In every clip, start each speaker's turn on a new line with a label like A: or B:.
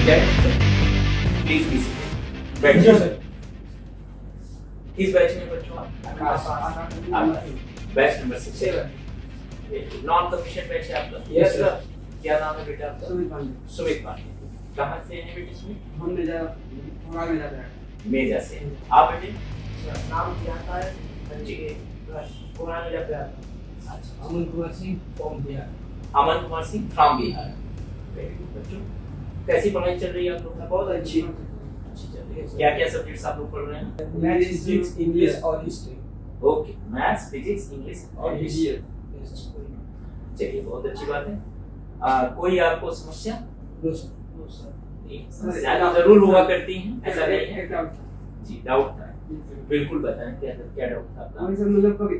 A: Please be seated. बैठिए sir. किस batch में बच्चों आप? Batch number 6। Non commission batch है आपका?
B: Yes sir.
A: क्या नाम है बेटा आपका?
B: सुमित पांडे।
A: सुमित पांडे। कहाँ से हैं बेटे सुमित?
B: हम में जा रहे हैं।
A: मेजा से। आप बेटे?
B: नाम क्या है?
A: जी।
B: पुराना में जा रहा अच्छा। Aman Kumar Singh from Bihar.
A: Aman Kumar Singh from Bihar. Very good बच्चों। कैसी पढ़ाई चल रही है आप लोगों की?
B: बहुत अच्छी।
A: अच्छी चल रही है। क्या क्या सब्जेक्ट्स आप लोग पढ़ रहे हैं?
B: मैथ्स, फिजिक्स, इंग्लिश और history.
A: Okay, maths, physics, English और हिस्ट्री। चलिए, बहुत अच्छी बात है। कोई आपको समस्या?
B: No sir.
A: समस्या जरूर हुआ करती हैं, ऐसा नहीं है?
B: एक डाउट।
A: जी, डाउट था। बिल्कुल बताएं, क्या क्या डाउट था आपका?
B: हमें सर मतलब कभी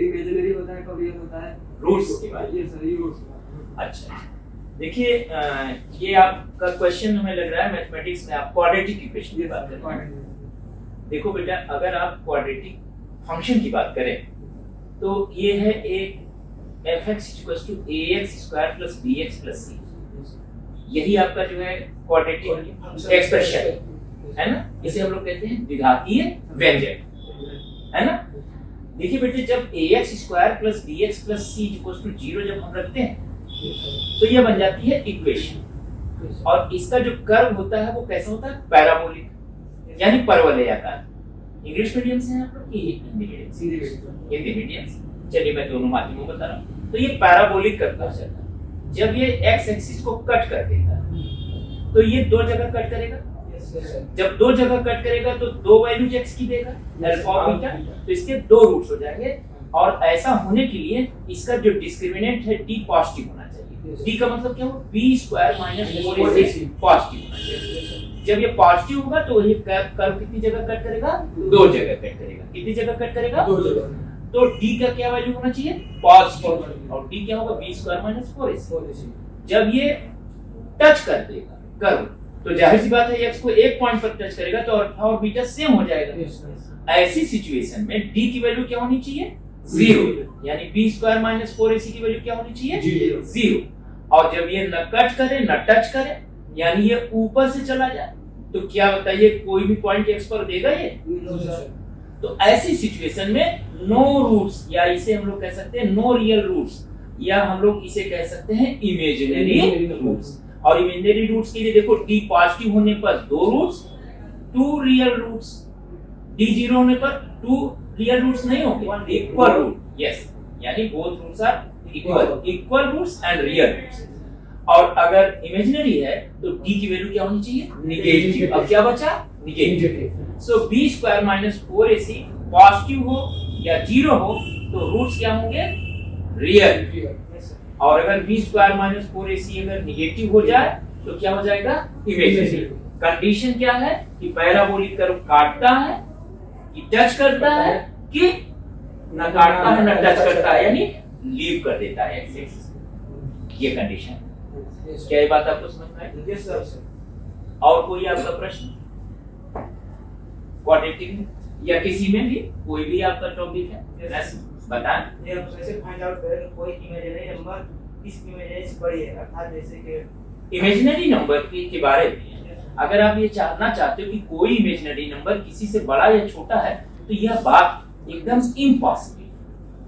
B: इमेजिनरी होता है, कभी रियल होता है।
A: रूट्स के बारे में?
B: ये सर, ये रूट्स।
A: अच्छा, देखिए ये आपका क्वेश्चन हमें लग रहा है मैथमेटिक्स में आप क्वाड्रेटिक इक्वेशन की बात कर रहे हैं। देखो बेटा, अगर आप क्वाड्रेटिक फंक्शन की बात करें तो ये है एक fx = ax² + bx + c। यही आपका जो है क्वाड्रेटिक एक्सप्रेशन है ना, इसे हम लोग कहते हैं द्विघातीय व्यंजक, है ना। देखिए बेटे, जब ax² + bx + c = 0 जब हम रखते हैं तो ये बन जाती है इक्वेशन। और इसका जो कर्व होता है वो कैसा होता है? पैराबोलिक, यानी परवलयाकार। इंग्लिश मीडियम से हैं आप लोग कि हिंदी मीडियम से? हिंदी मीडियम से। चलिए, मैं दोनों माध्यमों बता रहा हूँ। तो ये पैराबोलिक कर्व होता है। जब ये एक्स एक्सिस को कट कर देता है तो ये दो जगह कट करेगा। जब दो जगह कट करेगा तो दो वैल्यूज एक्स की देगा, अल्फा और बीटा। तो इसके दो रूट्स हो जाएंगे। और ऐसा होने के लिए इसका जो डिस्क्रिमिनेंट है d पॉजिटिव होना चाहिए। d का मतलब क्या होगा? b² - 4ac पॉजिटिव होना चाहिए। जब ये पॉजिटिव होगा तो ये कर्व कितनी जगह कट करेगा? दो जगह कट करेगा। कितनी जगह कट करेगा? दो जगह। तो d का क्या वैल्यू होना चाहिए? पॉजिटिव। और d क्या होगा? b² - 4ac। जब ये टच कर देगा कर्व तो जाहिर सी बात है x को एक पॉइंट पर टच करेगा तो अल्फा और बीटा सेम हो जाएगा। ऐसी सिचुएशन में d की वैल्यू क्या होनी चाहिए? 0, यानी b² - 4ac की वैल्यू क्या होनी चाहिए? 0। और जब ये न कट करे न टच करे, यानी ये ऊपर से चला जाए, तो क्या बताइए कोई भी पॉइंट x पर देगा ये? तो ऐसी सिचुएशन में नो रूट्स, या इसे हम लोग कह सकते हैं नो रियल रूट्स, या हम लोग इसे कह सकते हैं इमेजिनरी रूट्स। और इमेजिनरी रूट्स के लिए देखो, d पॉजिटिव होने पर दो roots, two real roots. d 0 होने पर टू रियल रूट्स नहीं होंगे, इक्वल रूट। यस, यानी both roots are equal roots and real roots. और अगर इमेजिनरी है तो d की वैल्यू क्या होनी चाहिए? नेगेटिव। अब क्या बचा? नेगेटिव। सो b² - 4ac पॉजिटिव हो या 0 हो तो रूट्स क्या होंगे? रियल। और अगर b² - 4ac अगर नेगेटिव हो जाए तो क्या हो जाएगा? इमेजिनरी। कंडीशन क्या है कि पैराबोलिक कर्व काटता है कि टच करता है कि न काटता है न टच करता है, यानी लीव कर देता है एक्स एक्सिस। ये कंडीशन है। क्या ये बात आपको समझ में आई?
B: Yes sir.
A: और कोई आपका प्रश्न क्वाड्रेटिक या किसी में भी कोई भी आपका टॉपिक है बताएं।
B: ये हम कैसे फाइंड आउट करें कि कोई इमेजिनरी नंबर किस इमेजिनरी से बड़ी है? अर्थात जैसे कि
A: इमेजिनरी नंबर के बारे में अगर आप ये जानना चाहते हो कि कोई इमेजिनरी नंबर किसी से बड़ा या छोटा है तो यह बात एकदम इम्पॉसिबल,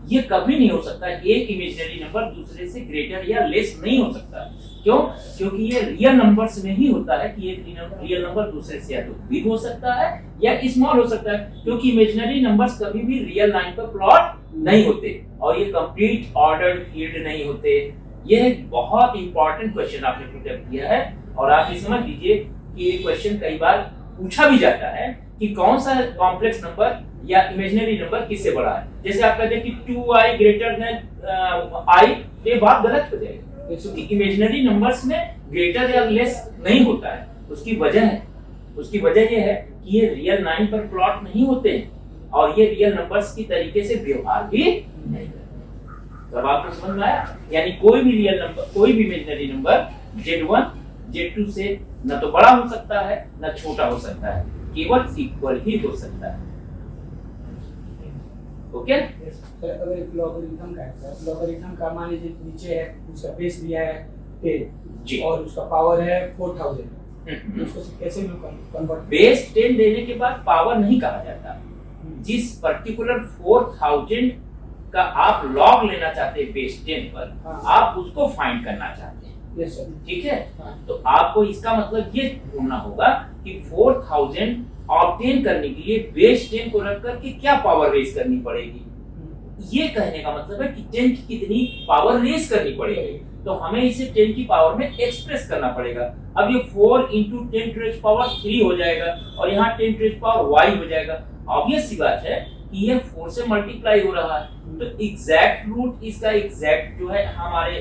A: ये कभी नहीं हो सकता। एक इमेजिनरी नंबर दूसरे से ग्रेटर या लेस नहीं हो सकता। क्यों? क्योंकि ये रियल नंबर्स में ही होता है कि एक रियल नंबर दूसरे से या तो बिग हो सकता है या स्मॉल हो सकता है, क्योंकि इमेजिनरी नंबर्स कभी भी रियल लाइन पर प्लॉट नहीं होते और ये कंप्लीट ऑर्डर्ड फील्ड नहीं होते। यह एक बहुत इंपॉर्टेंट क्वेश्चन आपने पुटअप किया है। और आप ये समझ लीजिए कि ये क्वेश्चन कई बार पूछा भी जाता है कि कौन सा कॉम्प्लेक्स नंबर या इमेजिनरी नंबर किससे बड़ा है। जैसे आप कहते हैं कि 2i > i, तो ये बात गलत हो जाएगी, क्योंकि इमेजिनरी नंबर्स में ग्रेटर या लेस नहीं होता है। उसकी वजह यह है कि ये रियल लाइन पर प्लॉट नहीं होते हैं और ये रियल नंबर्स की तरीके से व्यवहार भी नहीं करते। तब आपको समझ में आया? यानी कोई भी रियल नंबर, कोई भी इमेजिनरी नंबर Z1 Z2 से न तो बड़ा हो सकता है न छोटा हो सकता है, केवल इक्वल ही हो सकता है। ओके?
B: सर अगर एक लॉगरिथम का है, लॉगरिथम का मान लीजिए नीचे है, उसका बेस दिया है 10
A: जी
B: और उसका पावर है 4000,
C: तो उसको कैसे कन्वर्ट
A: बेस 10 देने के बाद पावर नहीं कहा जाता। जिस पर्टिकुलर 4000 का आप लॉग लेना चाहते हैं बेस 10 पर,
C: हाँ।
A: आप उसको फाइंड करना चाहते हैं,
C: यस सर।
A: ठीक है।
C: हाँ।
A: तो आपको इसका मतलब ये ढूंढना होगा कि 4000 ऑब्टेन करने के लिए बेस 10 को रख करके क्या पावर रेज करनी पड़ेगी। ये कहने का मतलब है कि 10 की कितनी पावर रेज करनी पड़ेगी, तो हमें इसे 10 की पावर में एक्सप्रेस करना पड़ेगा। अब ये 4 इंटू 10 टू द पावर 3 हो जाएगा और यहाँ 10 टू द पावर y हो जाएगा। ऑब्वियस सी बात है कि ये 4 से मल्टीप्लाई हो रहा है, तो एग्जैक्ट रूट इसका एग्जैक्ट जो है हमारे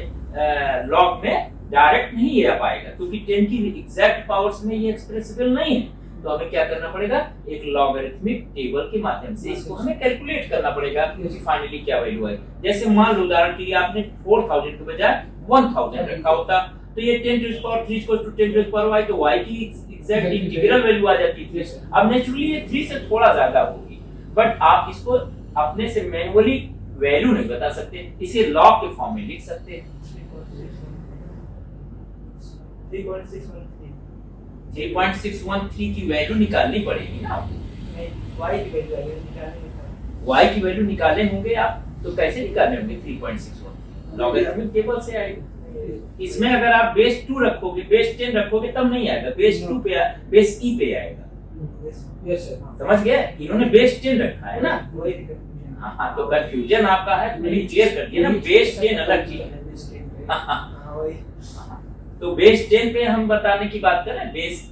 A: लॉग में डायरेक्ट नहीं आ पाएगा, क्योंकि 10 की एग्जैक्ट पावर्स में ये एक्सप्रेसिबल नहीं है। तो हमें क्या करना पड़ेगा, एक लॉगरिथमिक टेबल के माध्यम से इसको हमें कैलकुलेट करना पड़ेगा कि फाइनली क्या वैल्यू है। जैसे मान लो उदाहरण के लिए आपने 4000 के बजाय 1000 रखा होता, तो ये 10 to the power 3 equal to 10 to the power y, तो y की एग्जैक्ट इंटीग्रल वैल्यू आ जाती थी। अब नेचुरली ये 3 से थोड़ा ज्यादा होगी, बट आप इसको अपने से मैन्युअली वैल्यू नहीं बता सकते, इसे लॉग के फॉर्म में लिख सकते हैं। 3.613 की वैल्यू निकालनी पड़ेगी ना,
B: y की वैल्यू निकालनी है।
A: y की वैल्यू निकाले होंगे आप, तो कैसे निकालने होंगे 3.61 लॉगरिथमिक टेबल से आएगा। इसमें अगर आप बेस 2 रखोगे, बेस 10 रखोगे तब नहीं आएगा, बेस 2 पे बेस e पे आएगा।
C: Yes sir.
A: समझ गए, इन्होंने बेस 10 रखा है ना।
B: वही confusion।
A: हाँ, तो कंफ्यूजन आपका है, नहीं क्लियर कर दिया ना, बेस 10 अलग चीज है।
B: हाँ, वही।
A: तो बेस 10 पे हम बताने की बात करें, बेस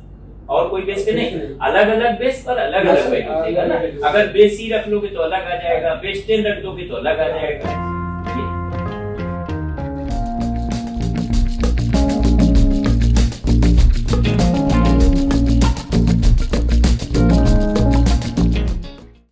A: और कोई बेस पे नहीं, अलग अलग बेस पर अलग अलग वैल्यू देगा ना। अगर बेस e रख लोगे तो अलग आ जाएगा, बेस 10 रख दोगे तो अलग आ जाएगा।